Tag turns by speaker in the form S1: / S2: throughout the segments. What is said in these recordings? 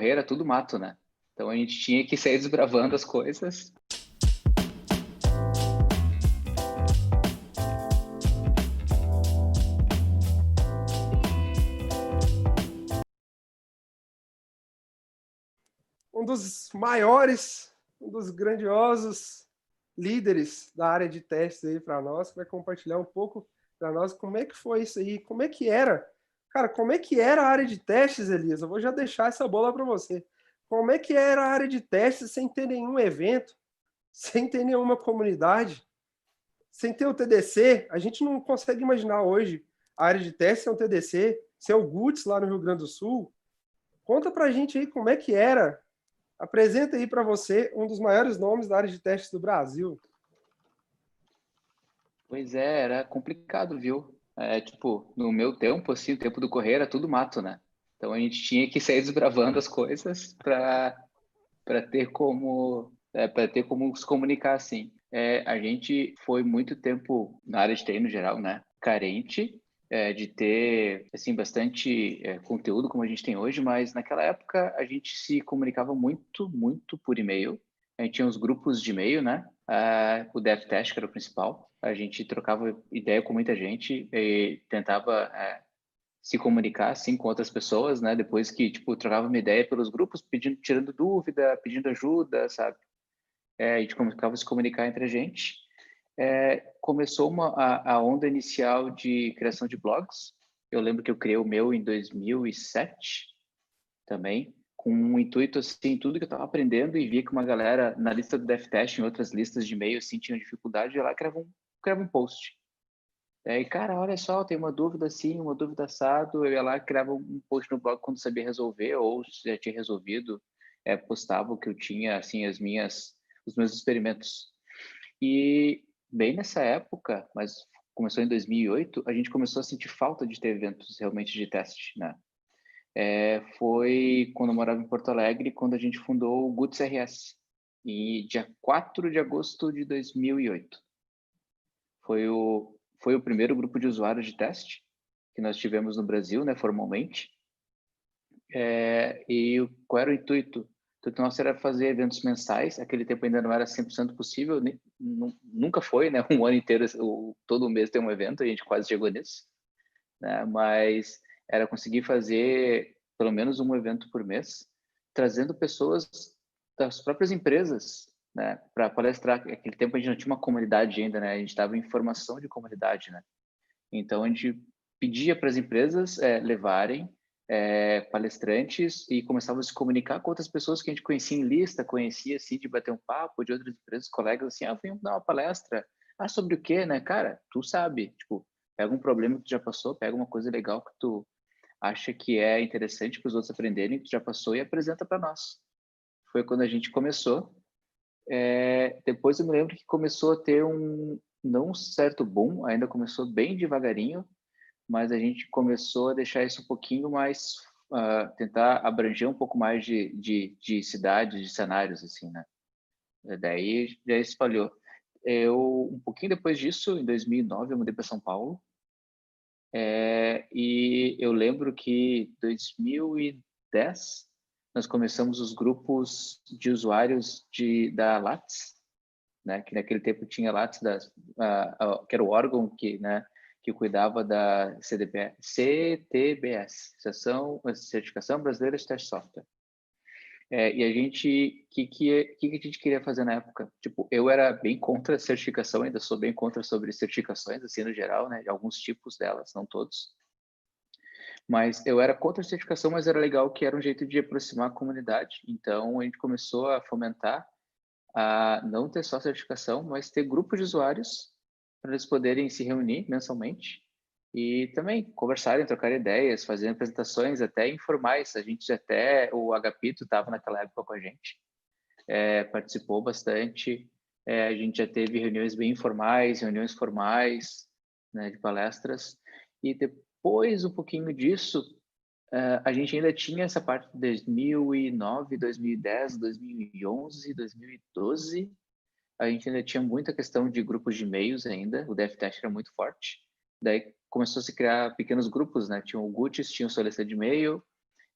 S1: correr era tudo mato, né? Então a gente tinha que sair desbravando as coisas.
S2: Um dos maiores, um dos grandiosos líderes da área de testes aí para nós, que vai compartilhar um pouco para nós como é que foi isso aí, como é que era. Cara, como é que era a área de testes, Elias? Eu vou já deixar essa bola para você. Como é que era a área de testes sem ter nenhum evento, sem ter nenhuma comunidade, sem ter o TDC? A gente não consegue imaginar hoje a área de testes sem o TDC, sem o GUTS lá no Rio Grande do Sul. Conta pra gente aí como é que era. Apresenta aí para você um dos maiores nomes da área de testes do Brasil.
S1: Pois é, era complicado, viu? Tipo, no meu tempo, assim, o tempo do correr era tudo mato, né? Então a gente tinha que sair desbravando as coisas para ter como se comunicar assim. A gente foi muito tempo na área de TI no geral, né? Carente de ter assim bastante conteúdo como a gente tem hoje, mas naquela época a gente se comunicava muito por e-mail. A gente tinha os grupos de e-mail, né? O DevTest, que era o principal. A gente trocava ideia com muita gente e tentava se comunicar assim com outras pessoas, né? Depois que tipo trocava uma ideia pelos grupos, pedindo, tirando dúvida, pedindo ajuda, sabe? A gente começava a se comunicar entre a gente. Começou a onda inicial de criação de blogs. Eu lembro que eu criei o meu em 2007 também, com um intuito assim, tudo que eu estava aprendendo e via que uma galera na lista do DevTest, em outras listas de e-mail, assim, tinham dificuldade, eu ia lá e criava um post. E, cara, olha só, tem uma dúvida assim, uma dúvida assado, eu ia lá, criava um post no blog quando sabia resolver, ou se já tinha resolvido, postava o que eu tinha, assim, os meus experimentos. E bem nessa época, mas começou em 2008, a gente começou a sentir falta de ter eventos realmente de teste, né? Foi quando eu morava em Porto Alegre, quando a gente fundou o Guts RS, e dia 4 de agosto de 2008. Foi o primeiro grupo de usuários de teste que nós tivemos no Brasil, né, formalmente. E qual era o intuito? O intuito nosso era fazer eventos mensais. Aquele tempo ainda não era 100% possível, nunca foi, né? Um ano inteiro, todo mês tem um evento, a gente quase chegou nisso, né? Mas era conseguir fazer pelo menos um evento por mês, trazendo pessoas das próprias empresas, né, para palestrar. Naquele tempo a gente não tinha uma comunidade ainda, né? A gente estava em formação de comunidade, né? Então a gente pedia para as empresas levarem palestrantes e começava a se comunicar com outras pessoas que a gente conhecia em lista, conhecia assim de bater um papo de outras empresas, colegas assim, vem dar uma palestra, sobre o quê, né, cara? Tu sabe, tipo, pega um problema que tu já passou, pega uma coisa legal que tu acha que é interessante para os outros aprenderem, que tu já passou e apresenta para nós. Foi quando a gente começou. Depois eu me lembro que começou a ter não um certo boom, ainda começou bem devagarinho, mas a gente começou a deixar isso um pouquinho mais, tentar abranger um pouco mais de cidades, de cenários, assim, né? Daí já espalhou. Um pouquinho depois disso, em 2009, eu mudei para São Paulo, e eu lembro que em 2010 nós começamos os grupos de usuários da Lattes, né? Que naquele tempo tinha Lattes, que era o órgão que, né, que cuidava da CTBS, Certificação Brasileira de Teste de Software. E a gente, que a gente queria fazer na época? Tipo, eu era bem contra a certificação, ainda sou bem contra sobre certificações, assim, no geral, né? Alguns tipos delas, não todos. Mas eu era contra a certificação, mas era legal que era um jeito de aproximar a comunidade. Então, a gente começou a fomentar a não ter só certificação, mas ter grupos de usuários para eles poderem se reunir mensalmente e também conversarem, trocar ideias, fazer apresentações até informais. O Agapito estava naquela época com a gente, participou bastante. A gente já teve reuniões bem informais, reuniões formais, né, de palestras. E depois, um pouquinho disso, a gente ainda tinha essa parte de 2009, 2010, 2011, 2012. A gente ainda tinha muita questão de grupos de e-mails ainda, o DevTest era muito forte. Daí começou a se criar pequenos grupos, né? Tinha o Gutis, tinha o Solicita de e-mail,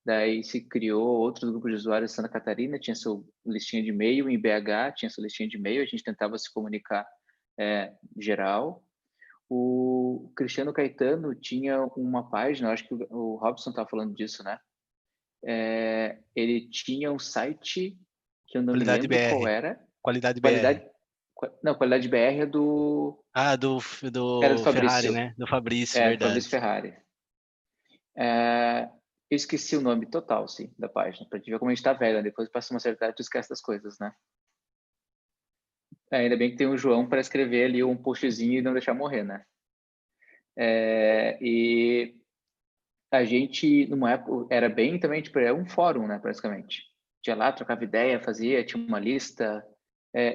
S1: Daí se criou outro grupo de usuários em Santa Catarina, tinha sua listinha de e-mail, em BH tinha sua listinha de e-mail, a gente tentava se comunicar geral. O Cristiano Caetano tinha uma página, acho que o Robson estava falando disso, né? Ele tinha um site que eu não me
S3: Qualidade
S1: lembro qual
S3: BR.
S1: era.
S3: Qualidade
S1: Qualidade,
S3: BR.
S1: não, Qualidade BR é do...
S3: Ah,
S1: Era do
S3: do Ferrari,
S1: Fabrício.
S3: né? Do Fabrício,
S1: Do Fabrício
S3: verdade.
S1: Ferrari. Eu esqueci o nome total, sim, da página, para te ver como a gente tá velho, né? Depois passa uma certa idade, tu esquece das coisas, né? Ainda bem que tem o João para escrever ali um postzinho e não deixar morrer, né? E a gente, numa época, era bem também, tipo, era um fórum, né, praticamente. Tinha lá, trocava ideia, fazia, tinha uma lista.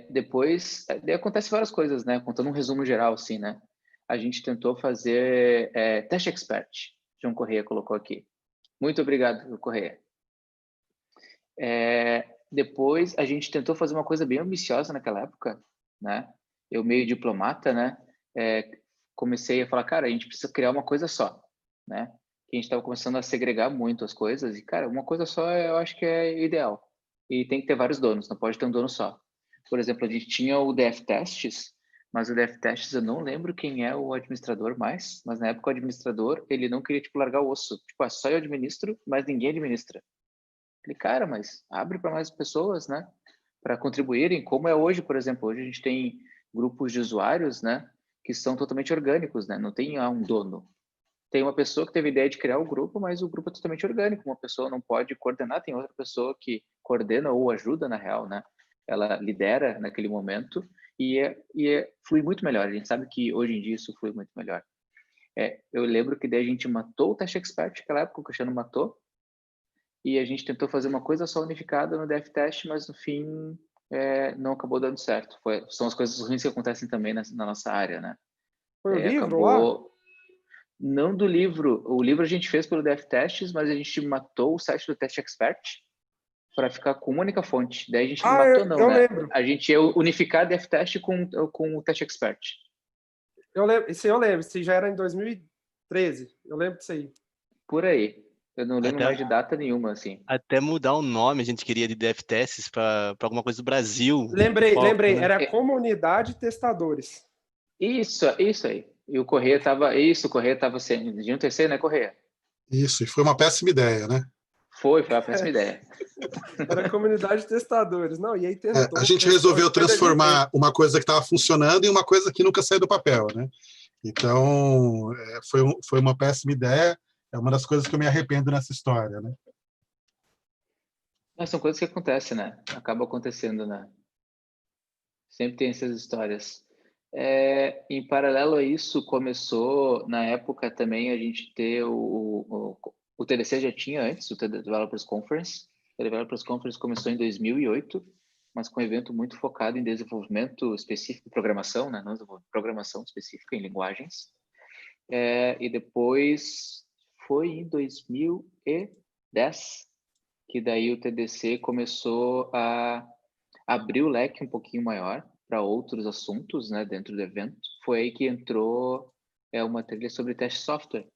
S1: Depois, daí acontece várias coisas, né? Contando um resumo geral, assim, né? A gente tentou fazer teste expert. João Correia colocou aqui. Muito obrigado, Correia. Depois, a gente tentou fazer uma coisa bem ambiciosa naquela época, né? Eu, meio diplomata, né? Comecei a falar, cara, a gente precisa criar uma coisa só, né? Que a gente estava começando a segregar muito as coisas e, cara, uma coisa só eu acho que é ideal. E tem que ter vários donos, não pode ter um dono só. Por exemplo, a gente tinha o DF Tests, mas o DF Tests eu não lembro quem é o administrador mais, mas na época o administrador, ele não queria, tipo, largar o osso. Tipo, só eu administro, mas ninguém administra. Falei, cara, mas abre para mais pessoas, né? Para contribuírem, como é hoje, por exemplo. Hoje a gente tem grupos de usuários, né? Que são totalmente orgânicos, né? Não tem um dono. Tem uma pessoa que teve a ideia de criar o grupo, mas o grupo é totalmente orgânico. Uma pessoa não pode coordenar, tem outra pessoa que coordena ou ajuda, na real, né? Ela lidera naquele momento flui muito melhor. A gente sabe que hoje em dia isso flui muito melhor. Eu lembro que daí a gente matou o Teste Expert, naquela época o Cristiano matou, e a gente tentou fazer uma coisa só unificada no Dev Test, mas no fim não acabou dando certo. São as coisas ruins que acontecem também na nossa área, né?
S2: Foi o livro lá?
S1: Acabou... Não do livro. O livro a gente fez pelo Dev Tests, mas a gente matou o site do Test Expert para ficar com uma única fonte. Daí a gente matou não,
S2: Eu
S1: né?
S2: lembro.
S1: A gente ia unificar Dev Test com o Test Expert.
S2: Eu lembro, isso já era em 2013. Eu lembro disso aí.
S1: Por aí. Eu não lembro mais de data nenhuma, assim.
S3: Até mudar o nome a gente queria de DevTests para alguma coisa do Brasil.
S2: Lembrei,
S3: Né?
S2: era Comunidade Testadores.
S1: Isso aí. E o Correia estava sendo de um terceiro, né, Correia?
S4: Isso, e foi uma péssima ideia, né?
S1: Foi uma péssima ideia.
S2: Era Comunidade Testadores. Não, e aí tentou.
S4: A gente resolveu transformar uma coisa que estava funcionando em uma coisa que nunca saiu do papel, né? Então, foi uma péssima ideia. É uma das coisas que eu me arrependo nessa história, né?
S1: Mas são coisas que acontecem, né? Acaba acontecendo, né? Sempre tem essas histórias. Em paralelo a isso, começou, na época também, a gente ter o TDC já tinha antes, o TD Developers Conference. O Developers Conference começou em 2008, mas com um evento muito focado em desenvolvimento específico, programação, né? Não programação específica em linguagens. E depois foi em 2010 que daí o TDC começou a abrir o leque um pouquinho maior para outros assuntos, né, dentro do evento. Foi aí que entrou uma trilha sobre teste de software.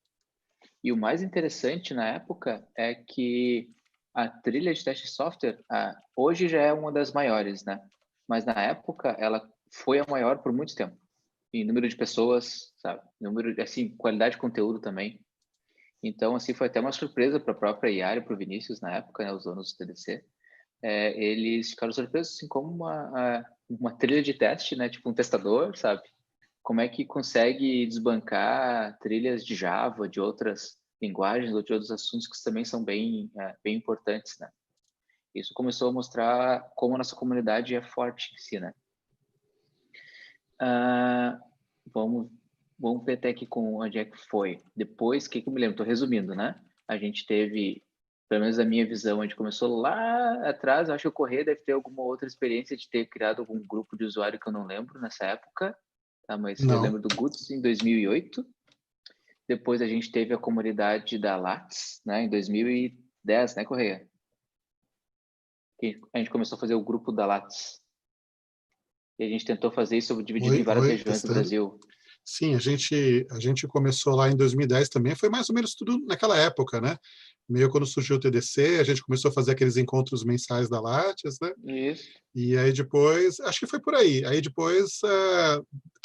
S1: E o mais interessante na época é que a trilha de teste de software hoje já é uma das maiores, né? Mas na época ela foi a maior por muito tempo. Em número de pessoas, sabe? Assim, qualidade de conteúdo também. Então, assim, foi até uma surpresa para a própria Iara e para o Vinícius na época, né, os donos do TDC. Eles ficaram surpresos, assim, como uma trilha de teste, né, tipo um testador, sabe? Como é que consegue desbancar trilhas de Java, de outras linguagens, ou de outros assuntos que também são bem importantes, né? Isso começou a mostrar como a nossa comunidade é forte em si, né? Vamos ver até aqui com onde é que foi. Depois, o que eu me lembro? Estou resumindo, né? A gente teve, pelo menos a minha visão, a gente começou lá atrás, acho que o Correia deve ter alguma outra experiência de ter criado algum grupo de usuário que eu não lembro nessa época, tá? Mas eu lembro do Guts em 2008. Depois a gente teve a comunidade da Lattes, né? Em 2010, né, Correia? A gente começou a fazer o grupo da Lattes. E a gente tentou fazer isso dividido em várias regiões do Brasil.
S4: Sim, a gente começou lá em 2010 também, foi mais ou menos tudo naquela época, né? Meio quando surgiu o TDC, a gente começou a fazer aqueles encontros mensais da Lattes, né?
S1: Isso.
S4: E aí depois, acho que foi por aí. Aí depois,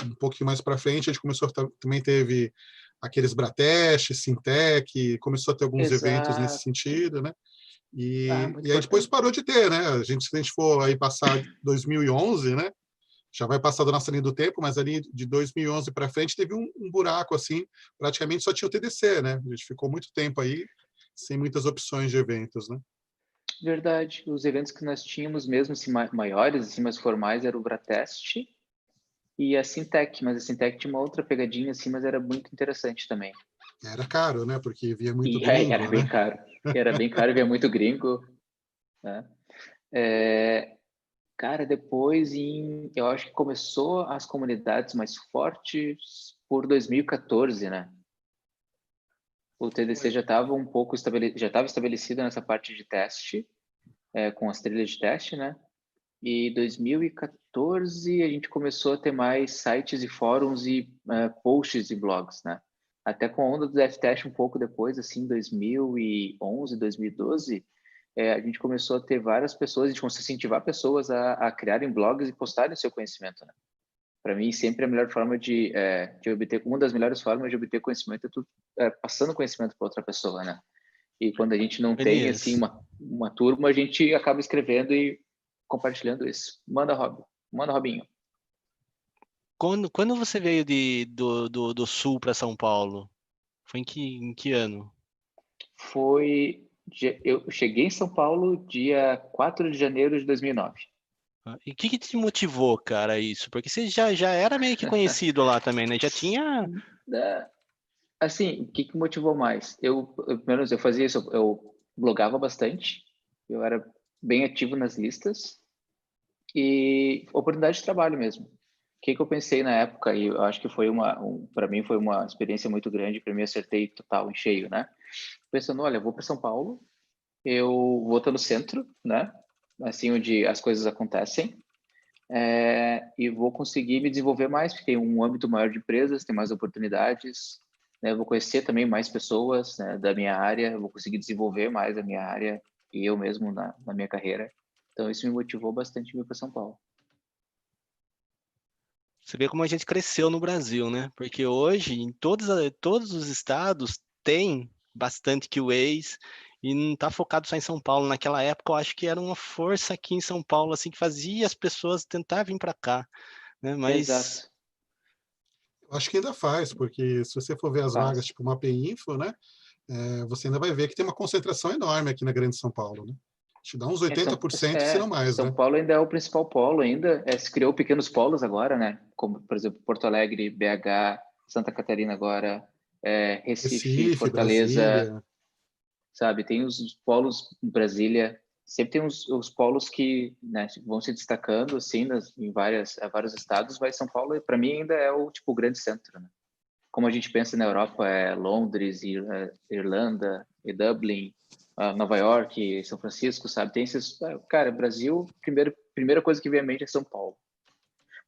S4: um pouquinho mais para frente, a gente começou também teve aqueles Brateste, Sintec, começou a ter alguns eventos nesse
S1: Exato.
S4: sentido, né?
S1: Ah,
S4: E,
S1: muito
S4: e aí depois
S1: importante.
S4: parou de ter, né? Se a gente for aí passar 2011, né? Já vai passar da nossa linha do tempo, mas ali de 2011 para frente teve um buraco assim, praticamente só tinha o TDC, né? A gente ficou muito tempo aí sem muitas opções de eventos, né?
S1: Verdade. Os eventos que nós tínhamos mesmo assim, maiores, assim, mais formais, era o Brateste e a Sintec, mas a Sintec tinha uma outra pegadinha assim, mas era muito interessante também.
S4: Era caro, né? Porque via muito
S1: E aí, era
S4: gringo,
S1: bem
S4: né?
S1: caro. Era bem caro, havia muito gringo, né? É, cara, depois eu acho que começou as comunidades mais fortes por 2014, né? O TDC já estava um pouco já estava estabelecido nessa parte de teste, com as trilhas de teste, né? E 2014 a gente começou a ter mais sites e fóruns e posts e blogs, né? Até com a onda do F-Test um pouco depois, assim, 2011, 2012, a gente começou a ter várias pessoas, a gente começou a incentivar pessoas a criarem blogs e postarem seu conhecimento, né? Para mim, sempre a melhor forma de obter, uma das melhores formas de obter conhecimento é tu passando conhecimento para outra pessoa, né? E quando a gente não tem, assim,
S3: Elias,
S1: uma turma, a gente acaba escrevendo e compartilhando isso. Manda, Rob. Manda, Robinho.
S3: quando você veio do Sul para São Paulo? Foi em que ano?
S1: Eu cheguei em São Paulo dia 4 de janeiro de 2009.
S3: Ah, e o que te motivou, cara, isso? Porque você já era meio que conhecido lá também, né? Já tinha.
S1: Da- Assim, o que motivou mais? Pelo menos eu fazia isso, eu blogava bastante, eu era bem ativo nas listas e oportunidade de trabalho mesmo. O que eu pensei na época, e eu acho que foi para mim foi uma experiência muito grande, para mim acertei total em cheio, né? Pensando, olha, eu vou para São Paulo, eu vou estar no centro, né? Assim, onde as coisas acontecem, e vou conseguir me desenvolver mais, porque tem um âmbito maior de empresas, tem mais oportunidades, né? Eu vou conhecer também mais pessoas, né, da minha área, eu vou conseguir desenvolver mais a minha área e eu mesmo na minha carreira. Então, isso me motivou bastante a vir para São Paulo.
S3: Você vê como a gente cresceu no Brasil, né? Porque hoje, em todos os estados, tem bastante QAs e não está focado só em São Paulo. Naquela época, eu acho que era uma força aqui em São Paulo, assim, que fazia as pessoas tentar vir para cá, né? Mas
S1: Exato,
S4: Eu acho que ainda faz, porque se você for ver as vagas,
S1: faz.
S4: tipo uma Info, né? Você ainda vai ver que tem uma concentração enorme aqui na Grande São Paulo, né? Te dá uns 80%, se não mais,
S1: São
S4: né?
S1: Paulo ainda é o principal polo ainda. Se criou pequenos polos agora, né? Como, por exemplo, Porto Alegre, BH, Santa Catarina agora, Recife,
S4: Recife,
S1: Fortaleza,
S4: Brasília.
S1: sabe? Tem os polos em Brasília. Sempre tem os polos que, né, vão se destacando assim em vários estados. Mas São Paulo, para mim, ainda é o tipo o grande centro, né? Como a gente pensa na Europa, é Londres, Irlanda, e Dublin, Nova York, São Francisco, sabe? Tem esses, cara, Brasil, primeira coisa que vem à mente é São Paulo.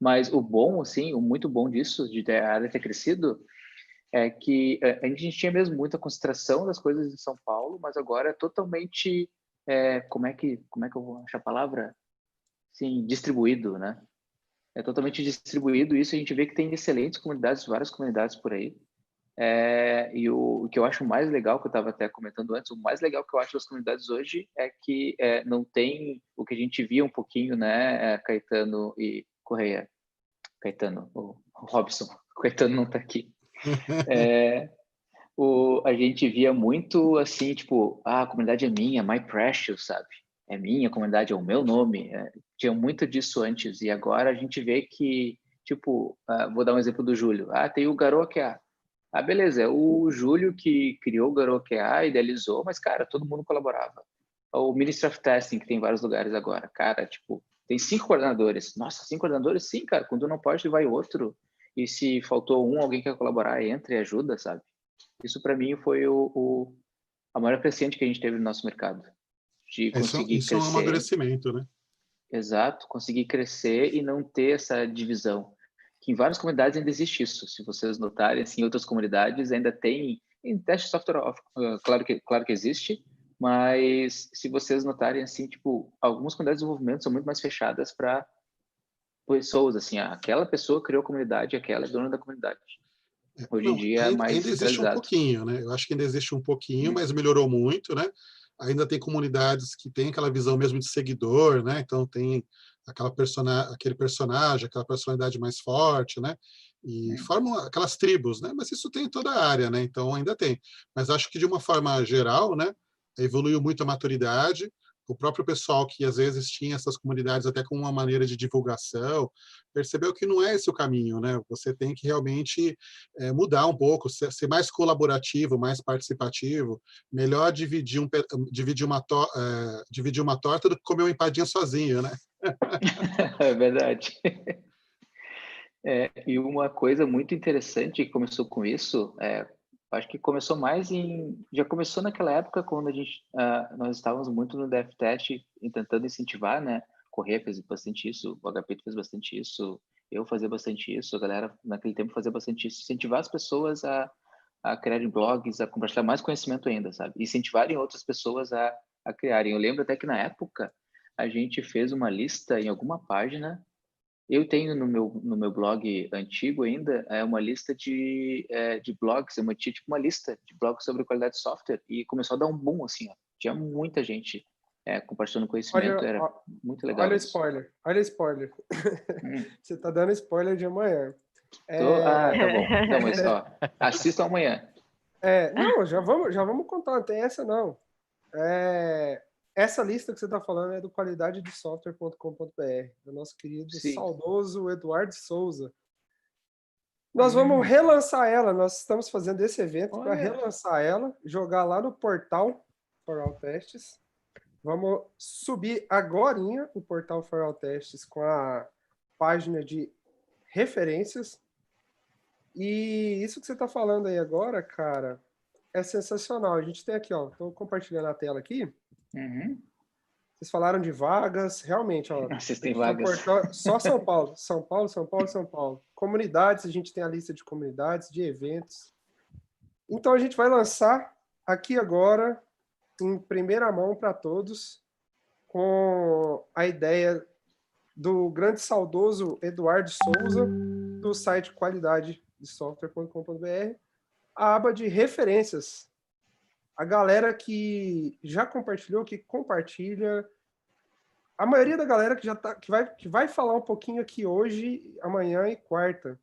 S1: Mas o bom, assim, o muito bom disso, de a área ter crescido, é que a gente tinha mesmo muita concentração das coisas em São Paulo, mas agora é totalmente, como é que eu vou achar a palavra? Sim, distribuído, né? É totalmente distribuído isso, a gente vê que tem excelentes comunidades, várias comunidades por aí. E o que eu acho mais legal, que eu estava até comentando antes, o mais legal que eu acho das comunidades hoje é que não tem o que a gente via um pouquinho, né, Caetano e Correia. Caetano, o Robson, o Caetano não está aqui. A gente via muito assim, tipo, a comunidade é minha, My Precious, sabe? É minha, a comunidade é o meu nome. Tinha muito disso antes, e agora a gente vê que, tipo, vou dar um exemplo do Júlio. Tem o Garoa. Beleza, é o Júlio que criou o Garoquear, idealizou, mas, cara, todo mundo colaborava. O Ministry of Testing, que tem em vários lugares agora, cara, tipo, tem 5 coordenadores. Nossa, 5 coordenadores? Sim, cara, quando não pode, vai outro. E se faltou alguém quer colaborar, entra e ajuda, sabe? Isso, para mim, foi a maior crescente que a gente teve no nosso mercado. De conseguir
S4: Isso é um
S1: crescer,
S4: amadurecimento, né?
S1: exato, conseguir crescer e não ter essa divisão. que em várias comunidades ainda existe isso. Se vocês notarem, assim, em outras comunidades ainda tem, em teste de software, claro que existe, mas se vocês notarem, assim, tipo, algumas comunidades de desenvolvimento são muito mais fechadas para pessoas, assim, aquela pessoa criou a comunidade, aquela é dona da comunidade. Hoje em
S4: Não,
S1: dia é mais
S4: ainda existe um
S1: centralizado.
S4: pouquinho, né? Eu acho que ainda existe um pouquinho, mas melhorou muito, né? Ainda tem comunidades que têm aquela visão mesmo de seguidor, né? Então tem aquele personagem, aquela personalidade mais forte, né? E formam aquelas tribos, né? Mas isso tem em toda a área, né? Então ainda tem. Mas acho que de uma forma geral, né? Evoluiu muito a maturidade. O próprio pessoal que às vezes tinha essas comunidades até com uma maneira de divulgação, percebeu que não é esse o caminho, né? Você tem que realmente mudar um pouco, ser mais colaborativo, mais participativo, melhor dividir uma torta do que comer uma empadinha sozinho, né?
S1: É verdade. E uma coisa muito interessante que começou com isso, acho que começou mais já começou naquela época quando nós estávamos muito no DevTest tentando incentivar, né? Corrêa fez bastante isso, o HP fez bastante isso, eu fazia bastante isso, a galera naquele tempo fazia bastante isso, incentivar as pessoas a criarem blogs, a compartilhar mais conhecimento ainda, sabe? Incentivarem outras pessoas a criarem. Eu lembro até que na época a gente fez uma lista em alguma página. Eu tenho no meu blog antigo ainda uma lista de blogs, eu mantinha tipo uma lista de blogs sobre qualidade de software e começou a dar um boom, assim, ó. Tinha muita gente compartilhando conhecimento,
S2: Olha,
S1: era muito legal
S2: olha o
S1: isso.
S2: spoiler, olha o spoiler. Você tá dando spoiler de amanhã.
S1: Tá bom. Então, mas, ó, assistam amanhã.
S2: Não, já vamos contar, não tem essa não. Essa lista que você está falando é do qualidadedesoftware.com.br, do nosso querido
S1: Sim.
S2: saudoso Eduardo Souza. Nós vamos relançar ela, nós estamos fazendo esse evento para relançar ela, jogar lá no portal For All Tests. Vamos subir agorinha o portal For All Tests com a página de referências. E isso que você está falando aí agora, cara, é sensacional. A gente tem aqui, ó, estou compartilhando a tela aqui. Vocês falaram de vagas, realmente, ó.
S1: Vocês têm vagas.
S2: Portal, só São Paulo, São Paulo, São Paulo, São Paulo. Comunidades, a gente tem a lista de comunidades, de eventos. Então a gente vai lançar aqui agora, em primeira mão para todos, com a ideia do grande saudoso Eduardo Souza, do site qualidadedesoftware.com.br, a aba de referências. A galera que já compartilhou, que compartilha, a maioria da galera que já tá, que vai falar um pouquinho aqui hoje, amanhã e quarta.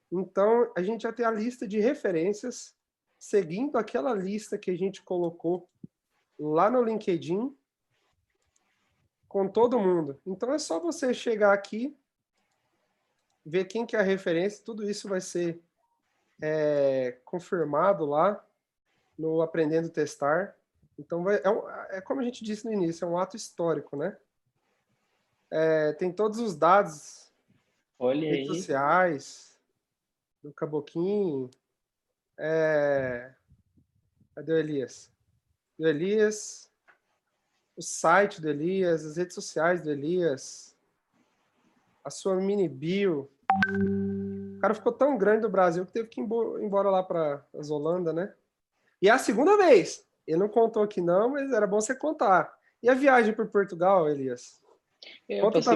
S2: Então, a gente já tem a lista de referências, seguindo aquela lista que a gente colocou lá no LinkedIn, com todo mundo. Então, é só você chegar aqui, ver quem que é a referência, tudo isso vai ser confirmado lá no Aprendendo a Testar. Então, como a gente disse no início, é um ato histórico, né? Tem todos os dados,
S1: Olha
S2: redes
S1: aí.
S2: sociais, do Caboquinho. Cadê o Elias? Do Elias, o site do Elias, as redes sociais do Elias, a sua mini bio. O cara ficou tão grande do Brasil que teve que ir embora lá para as Holanda, né? E é a segunda vez. Ele não contou aqui não, mas era bom você contar. E a viagem para Portugal, Elias?
S1: Eu passei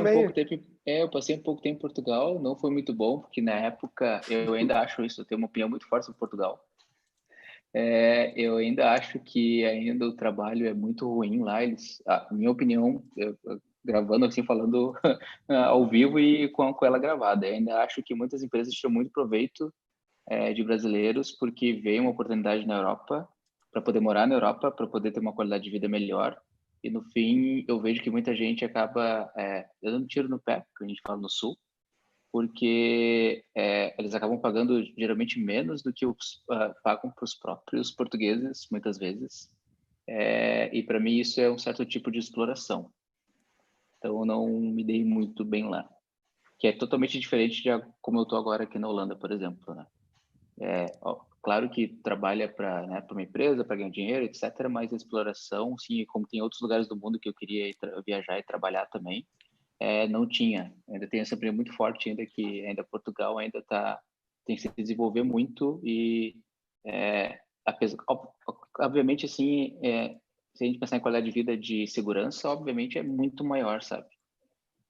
S1: um pouco tempo em Portugal, não foi muito bom, porque na época eu ainda acho isso, eu tenho uma opinião muito forte sobre Portugal. Eu ainda acho que ainda o trabalho é muito ruim lá. Minha opinião, gravando assim, falando ao vivo e com ela gravada, eu ainda acho que muitas empresas tiram muito proveito de brasileiros porque veem uma oportunidade na Europa, para poder morar na Europa, para poder ter uma qualidade de vida melhor. E no fim, eu vejo que muita gente acaba dando um tiro no pé, que a gente fala no Sul, porque eles acabam pagando geralmente menos do que pagam para os próprios portugueses, muitas vezes. E para mim isso é um certo tipo de exploração. Então eu não me dei muito bem lá, que é totalmente diferente de como eu estou agora aqui na Holanda, por exemplo, né? Claro que trabalha para uma empresa, para ganhar dinheiro, etc., mas a exploração, sim, como tem outros lugares do mundo que eu queria viajar e trabalhar também, não tinha. Ainda tem essa briga muito forte ainda que ainda Portugal ainda tem que se desenvolver muito e obviamente assim, se a gente pensar em qualidade de vida de segurança, obviamente é muito maior, sabe?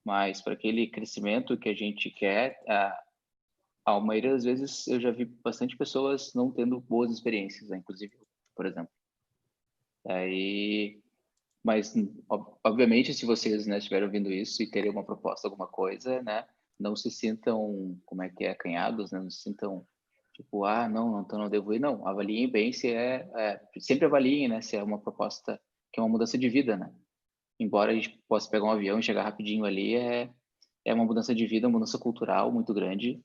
S1: Mas para aquele crescimento que a gente quer, a maioria das vezes eu já vi bastante pessoas não tendo boas experiências, né? Inclusive, por exemplo. Aí, mas obviamente, se vocês, né, estiverem ouvindo isso e terem uma proposta, alguma coisa, né, não se sintam, como é que é, acanhados, né? Não se sintam tipo, não, então não devo ir. Não, avaliem bem se sempre avaliem, né, se é uma proposta que é uma mudança de vida, né? Embora a gente possa pegar um avião e chegar rapidinho ali, é uma mudança de vida, uma mudança cultural muito grande.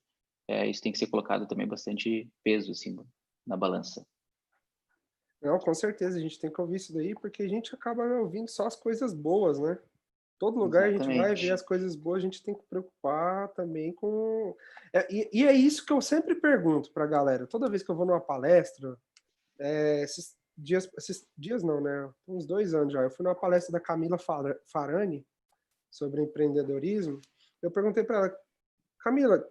S1: Isso tem que ser colocado também bastante peso, assim, na balança.
S2: Não, com certeza, a gente tem que ouvir isso daí, porque a gente acaba ouvindo só as coisas boas, né? Todo lugar a gente vai ver
S1: Exatamente.
S2: as coisas boas, a gente tem que preocupar também com... E é isso que eu sempre pergunto pra galera. Toda vez que eu vou numa palestra, esses dias não, né? Uns 2 anos já. Eu fui numa palestra da Camila Farani sobre empreendedorismo. Eu perguntei para ela, Camila,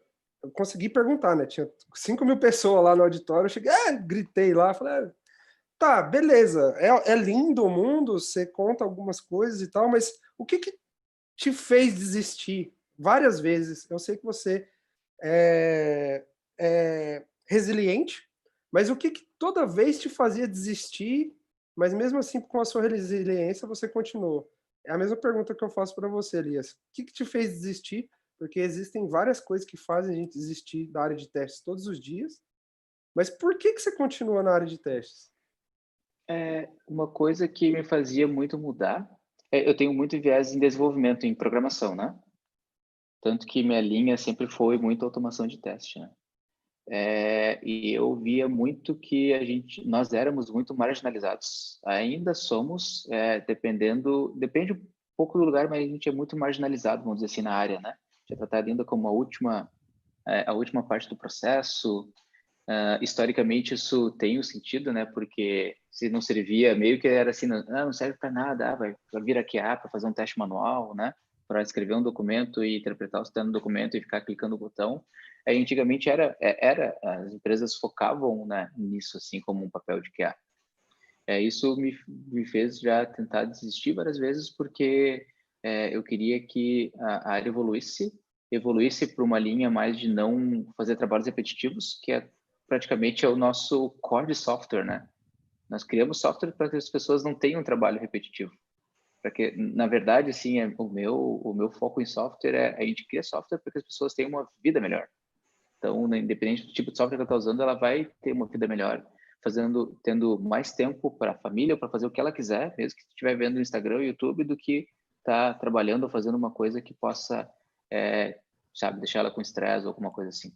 S2: eu consegui perguntar, né? Tinha 5.000 pessoas lá no auditório. Eu cheguei, gritei lá, falei, tá, beleza, é lindo o mundo, você conta algumas coisas e tal, mas o que te fez desistir várias vezes? Eu sei que você é resiliente, mas o que toda vez te fazia desistir, mas mesmo assim, com a sua resiliência, você continuou? É a mesma pergunta que eu faço para você, Elias. O que te fez desistir? Porque existem várias coisas que fazem a gente desistir da área de testes todos os dias, mas por que você continua na área de testes?
S1: Uma coisa que me fazia muito mudar, eu tenho muito viés em desenvolvimento, em programação, né? Tanto que minha linha sempre foi muito automação de teste, né? E eu via muito que nós éramos muito marginalizados. Ainda somos, depende um pouco do lugar, mas a gente é muito marginalizado, vamos dizer assim, na área, né? A gente é tratado ainda como a última parte do processo. Historicamente, isso tem um sentido, né? Porque se não servia, meio que era assim, não serve para nada, vai vir aqui para fazer um teste manual, né? Para escrever um documento e interpretar o sistema do documento e ficar clicando no botão. Antigamente as empresas focavam, né, nisso assim como um papel de QA. Isso me fez já tentar desistir várias vezes porque eu queria que a área evoluísse para uma linha mais de não fazer trabalhos repetitivos, que praticamente é o nosso core de software, né? Nós criamos software para que as pessoas não tenham trabalho repetitivo. Porque, na verdade, assim, o meu foco em software a gente cria software para que as pessoas tenham uma vida melhor. Então, né, independente do tipo de software que ela está usando, ela vai ter uma vida melhor, tendo mais tempo para a família, para fazer o que ela quiser, mesmo que estiver vendo no Instagram ou YouTube, do que tá trabalhando ou fazendo uma coisa que possa, sabe, deixar ela com estresse ou alguma coisa assim.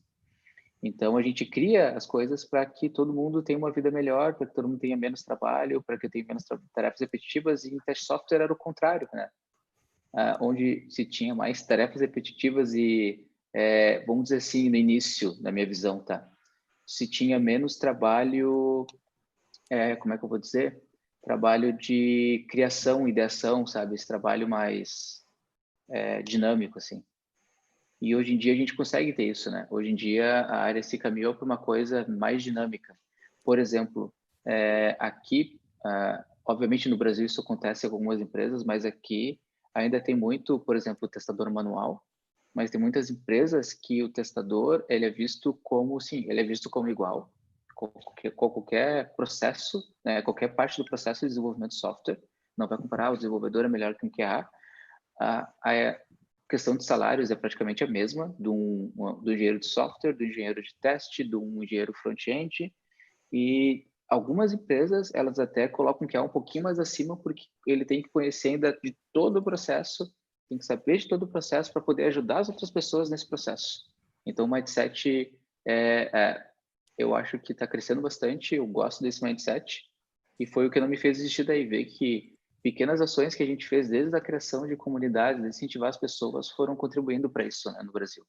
S1: Então, a gente cria as coisas para que todo mundo tenha uma vida melhor, para que todo mundo tenha menos trabalho, para que tenha menos tarefas repetitivas, e em teste software era o contrário, né? Onde se tinha mais tarefas repetitivas e, vamos dizer assim, no início, na minha visão, tá? Se tinha menos trabalho, como é que eu vou dizer? Trabalho de criação, ideação, sabe? Esse trabalho mais dinâmico, assim. E hoje em dia a gente consegue ter isso, né? Hoje em dia a área se caminhou para uma coisa mais dinâmica. Por exemplo, aqui, obviamente no Brasil isso acontece em algumas empresas, mas aqui ainda tem muito, por exemplo, o testador manual, mas tem muitas empresas que o testador, ele é visto como, sim, ele é visto como igual. Qualquer processo, né, qualquer parte do processo de desenvolvimento de software, não vai comparar, o desenvolvedor é melhor que um QA. A questão de salários é praticamente a mesma do engenheiro de software, do engenheiro de teste, do engenheiro front-end, e algumas empresas, elas até colocam que é um pouquinho mais acima, porque ele tem que conhecer ainda de todo o processo, tem que saber de todo o processo para poder ajudar as outras pessoas nesse processo. Então, o mindset, eu acho que está crescendo bastante, eu gosto desse mindset, e foi o que não me fez desistir daí, ver que pequenas ações que a gente fez desde a criação de comunidades, de incentivar as pessoas, foram contribuindo para isso, né, no Brasil.